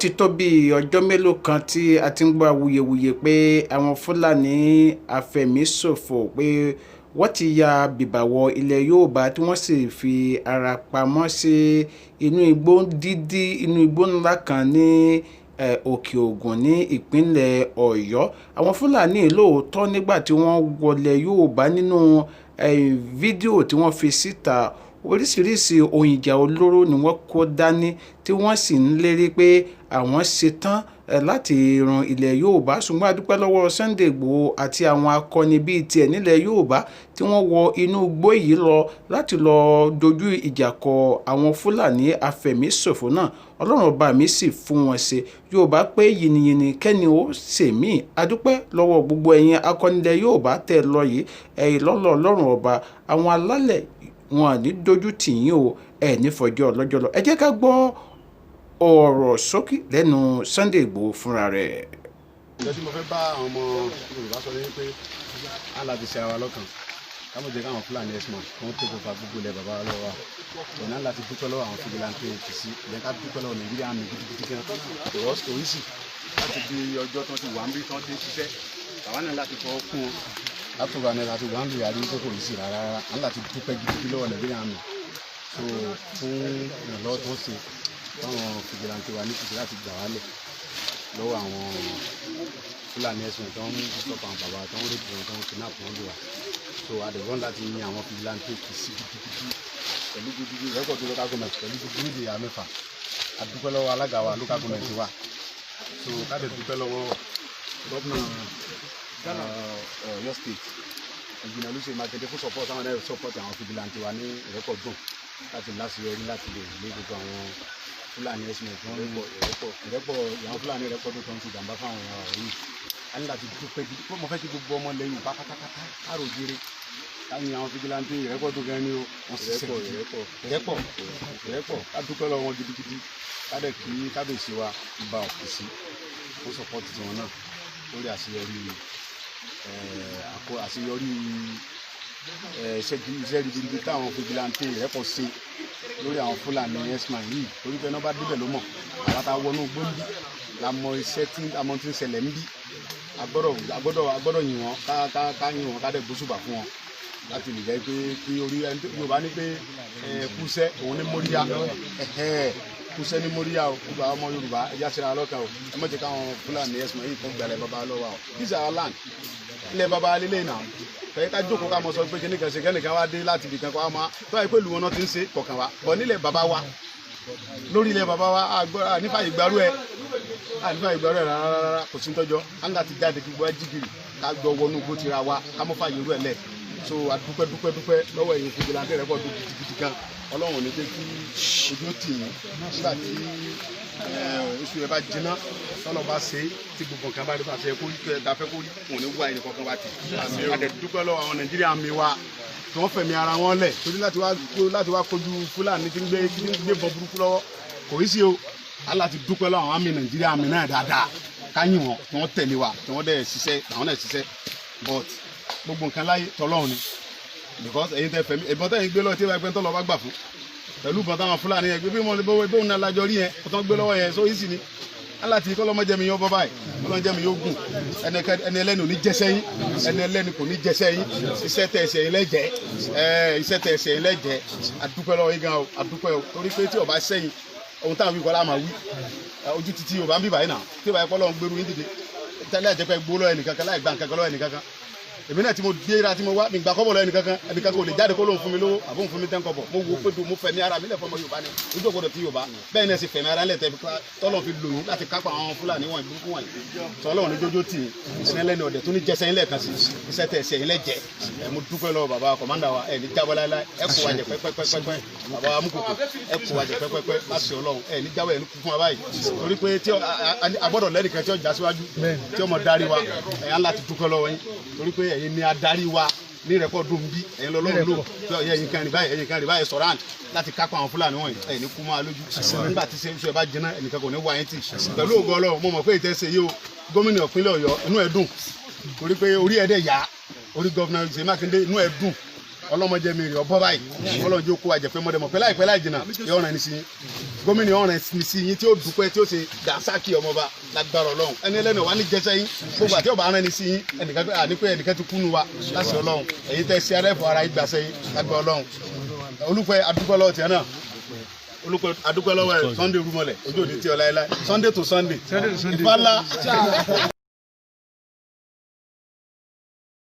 ti tó bí ọjọ́ mélòó kan tí a ti ń gbọ́ awuyewuye pé àwọn Fúlàní afẹ̀míṣòfò pé wọ́n ti ya bìbà wọ ilẹ̀ Yorùbá tí wọ́n sì fi ara pamọ́ sí inú igbó dídí inú igbó ńlá kan ní Òkè Ògùn ní ìpínlẹ̀ Ọ̀yọ́. Àwọn Fúlàní lóòótọ́ nígbà tí wọ́n wọlé Yorùbá nínú fídíò tí wọ́n fi síta oríṣiríṣi ohun ìjà olóró ni wọ́n kó dání tí wọ́n sì ń lérí pé àwọn ṣetán láti ran ilẹ̀ Yorùbá. Ṣùgbọ́n a dúpẹ́ lọ́wọ́ Sunday Igboho àti àwọn akọni bíi tiẹ̀ nílẹ̀ Yorùbá tí wọ́n wọ inú igbó yìí lọ láti lọ dojú ìjà kọ àwọn Fúlàní afẹ̀míṣòfò náà. Ọlọ́run ọba mi sì fún wọn ṣe. Yorùbá pé yìnyínyìnyín kẹ́ni ó ṣèmí. A dúpẹ́ lọ́wọ́ gbogbo ẹ̀yin akọni ilẹ̀ Yorùbá tẹ̀ lọ yìí ẹ̀yin lọ́lọ́ Ọlọ́run ọba àwọn alálẹ̀ wọn à ní dojú tì yín o ẹ̀ ní fọjọ́ ọlọ́jọ́ lọ. Ẹ jẹ́ ká gbọ́ ọ̀rọ̀ ṣókí lẹ́nu Sunday Igboho fúnra rẹ̀. Ǹjẹ́ tí mo fẹ́ bá àwọn ọmọ Yorùbá sọ ní pé á láti ṣe ara wa lọ́kàn ká mọ̀ jẹ́ káwọn Fúlàní ẹ̀sìmọ̀ wọ́n tó kópa gbogbo ilẹ̀ bàbá wa lọ́wọ́ wa ọ̀nà láti dúpẹ́ lọ́wọ́ àwọn fìgìláńtì òkìsí ìyẹn ká dúpẹ́ lọ́wọ́ Nàìjíríà mi gidigidi gan oríṣi láti di ọjọ́ tó ti wà ń bí tó ti ṣiṣẹ́ àwa náà láti fọwọ́ kún wọn látọ̀gbà náà láti wà ń lè àrí pé kò ní sí rárá á láti dúpẹ́ gidigidi lọ́wọ́ Nàìjíríà mi so fún ìrànlọ́wọ́ tó ń ṣe fáwọn fìgìláńtì wa ní kìkì láti gbà wálẹ̀ lọ́wọ́ àwọn Fúlàní ẹ̀sìn tó ń stop àwọn bàbá tó ń rí ìbùrọ̀ tó ń kidnap wọn lù wá so àdéhùn láti yin àwọn fìgìláńtì kìsí gidigidi pẹ̀lú gidigidi rẹ́kọ̀dù local government pẹ̀lú gidigidi ìyá mẹ́fà àdúpẹ́ lọ́wọ́ alága wa local government wa so káde dúpẹ́ lọ́wọ́ gómìnà Ọ̀yọ́ state ìjìnà Olúṣèyí Mákindé fún support àwọn ẹ̀rọ support àwọn fìgìláńtì wa ní ìrẹ́pọ̀dùn láti láṣeyọrí láti lè lé gbogbo àwọn Fúlàní ẹ̀sìn tó ń ìrẹ́pọ̀ àwọn Fúlàní ìrẹ́pọ̀dùn tó ń ti jàǹbá fáwọn ọ̀rọ̀ yìí a ní láti dúpẹ́ gidi pé mo fẹ́ kí gbogbo ọmọ lẹ́yìn Yorùbá pátápátá káàrò jire káyìn àwọn fìgìláńtì ìrẹ́pọ̀dùn gan ni ó wọ́n ṣiṣẹ́ ìrẹ́pọ̀ ká dúpẹ́ lọ́wọ́ wọn gidigidi kádẹ kí kábíyèsí wa Ìbà Òkìsí ó support tiwọn náà lórí àṣeyọrí iṣẹ́ gidigidi táwọn fìgìláńtì ìrẹ́pọ̀ ṣe lórí àwọn Fúlàní ẹ̀sìn yìí torí pé náà bá débẹ̀ ló mọ̀ àwọn tá a wọnú gbòǹdì la mọ iṣẹ́ tí àmọ́ tí ń ṣẹlẹ̀ ń bí agbọ́dọ̀ yìn wọ́n ká yìn wọ́n ká dẹ̀ gbósùbà fún wọn láti lè jẹ́ pé kí orí Yorùbá ní pé kúṣẹ́ òun ní móríyá kúṣẹ́ ní móríyá o gbogbo àwọn ọmọ Yorùbá ẹ̀yà ṣẹlẹ̀ alọ́kàn o ẹ má jẹ́ káwọn Fúlàní ẹ̀sìn yìí kan gbẹ̀rẹ̀ bàbá lọ́wọ́ o this is our land ilẹ̀ bàbá lélẹ̀ náà fẹ́ẹ́ ká jókòó ká mọ sọ pé kíníkan ṣe kẹ́nìkan wá dé láti ibìkan kó wá máa tó àyè pé ìlú wọn náà ti ń ṣe kọ̀ọ̀kan wa bọ̀ nílẹ̀ bàbá wa lórí ilẹ̀ bàbá wa nífàyè gbárù ẹ̀ rárá kò sí tọ́jọ́ anga ti jáde kí gbọ́ jígìrì ká gbọ́ wọnú gbó tira wa ká mọ́ fàyè rú ẹ̀ lẹ̀ so adúpẹ́ lọ́wọ́ ẹ̀yin fìgìláńtì rẹ̀ pọ̀ gidigidi gan Ọlọ́run ní pé kí ojú tì yín nígbà tí oṣù yẹn bá jiná tọ́lọ̀ bá ṣe tí gbogbo nǹkan bá rí fàṣẹ kó rí dáfẹ́ kó rí òun ní wá ẹnì kankan wá ti adẹ̀dúpẹ́ lọ́wọ́ àwọn Nàìjíríà mi wa tí wọ́n fẹ̀mí ara wọn lẹ̀ torí láti wá kojú Fúlàní tí ń gbé bọ́ burúkú lọ́wọ́ kò rí sí o aláti dúpẹ́ lọ́wọ́ àwọn àmì Nàìjíríà mi náà dáadáa káyìn wọn tí wọ́n tẹ̀lé wa tí wọ́n dẹ̀ ṣiṣẹ́ àwọn náà ṣiṣẹ́ but gbogbo nǹkan láyé tọ́lọ́run ni because ẹ̀yin tẹ fẹ̀mí ẹ̀bọ̀n tẹ̀yin gbé lọ́wọ́ tí wọ́n tọ́lọ́ bá gbà fún pẹ̀lú ìbọn táwọn Fúlàní yẹn gbé bí wọ́n bóun náà lájọ rí yẹn kó tán gbé lọ́wọ́ yẹn so easy ni aláti kọ́lọ́mọ́jẹ́mi yóò bọ́ báyìí kọ́lọ́mọ́jẹ́mi yóò gùn ẹni ẹlẹ́ni ò ní jẹ́sẹ́ yín ẹni ẹlẹ́ni kò ní jẹ́sẹ́ yín iṣẹ́ tẹ̀ ẹsẹ̀ yín lẹ́jẹ̀ adúpẹ́ lọ́wọ́ yín gan o adúpẹ́ o torí pé tí ọba sẹ́yìn ohun táwọn wí kọ́lá máa wí ojú títí Yorùbá ń bí báyìí náà tí ìbáyìí kọ́lọ́ ń gbèrú yín dìde tẹ́lẹ̀ àjẹpẹ́ gbó lọ́wọ́ ẹnìkankan láì gbà nǹkan lọ́wọ́ ẹnìkankan èmi náà tí mo dé ra tí mo wá mi gbà kọ́bọ̀ lọ́wọ́ ẹnìkankan kò lè jáde kó lóun fún mi lówó àbó ń fún mi tẹ́ ń kọ́bọ̀ mo wo pé mo fẹ̀mí ara mi lẹ̀ fọmọ Yorùbá ni ojú ògbódò ti Yorùbá bẹ́ẹ̀ ni ẹ sì fẹ̀mí ara lẹ̀ tọ́lọ̀ fi lòyún láti kápá àwọn Fúlàní wọn ìbúrúkú wọn tọ́lọ̀ ní jójó tì ìsinmi lẹ́nu ọ̀dẹ̀ tó ní jẹsẹ̀ ilẹ̀ kan sí iṣẹ́ tẹ̀ ẹsẹ̀ ilẹ̀ jẹ́ mo dúpẹ́ lọ́wọ́ bàbá kọ̀mándà wa ẹ̀ ní jábọ́ láíláí ẹ kó wa jẹ pẹ́pẹ́pẹ́pẹ́ bàbá amúkòkò ẹ kó wa jẹ pẹ́pẹ́pẹ́ láti Ọlọ́run ẹ̀ ní jábọ́ ẹ̀ ní kú fún wa báyìí torí pé tí agbọ́dọ̀ lẹ́nìkan tí ó já síwájú tí ó mọ darí wa ẹ̀ á láti dúpẹ́ lọ́wọ́ yín torí pé ẹ̀yin ni adarí wa ní rẹ́kọ̀dùn bí ẹ̀yin lọ́lọ́run lò tí ẹ̀yin kan rí báyìí sọ̀rọ̀ àǹtí láti kápá àwọn Fúlàní wọ̀nyí ẹ̀yin ní kú máa lójú nígbà tí ṣe ẹ bá jiná ẹnìkan kò ní wá yín tì pẹ̀lú ògo Ọlọ́run mo mọ̀ pé ìtẹ́sẹ̀ yìí o gómìnà ìpínlẹ̀ Ọ̀yọ́ inú ẹ̀ dùn torí pé orí ẹ̀ dẹ̀ yá orí gọ́vnà Ṣèyí Mákindé inú ẹ̀ dùn ọlọ́mọdé mi rè ọbọ̀ báyìí ọlọ́run jẹ́ kó àjẹpẹ́ mọ́dẹ́mọ́ pẹ́ láìpẹ́ láì jìnnà yóò rán ẹni sí yín gómìnà yóò rán ẹni sí yín tí ó dúpẹ́ tí ó ṣe dàsákì ọmọba lágbára ọlọ́run ẹni ẹlẹ́nu wa ní jẹsẹ́ yín gbogbo àti ọba rán ẹni sí yín ẹnìkan ti kúnnu wa láti ọlọ́run èyí tẹ́ sí arẹ́fọ́ ara yín gbàsẹ́ yín lágbára ọlọ́run olùpẹ̀ adúpẹ́ lọ́wọ́ tiẹ̀ náà olùpẹ̀ adúpẹ́ lọ́wọ́ ẹ̀ Sunday rúmọlẹ̀ ojú òní tí ọ láéláé Sunday to Sunday ìfàlà.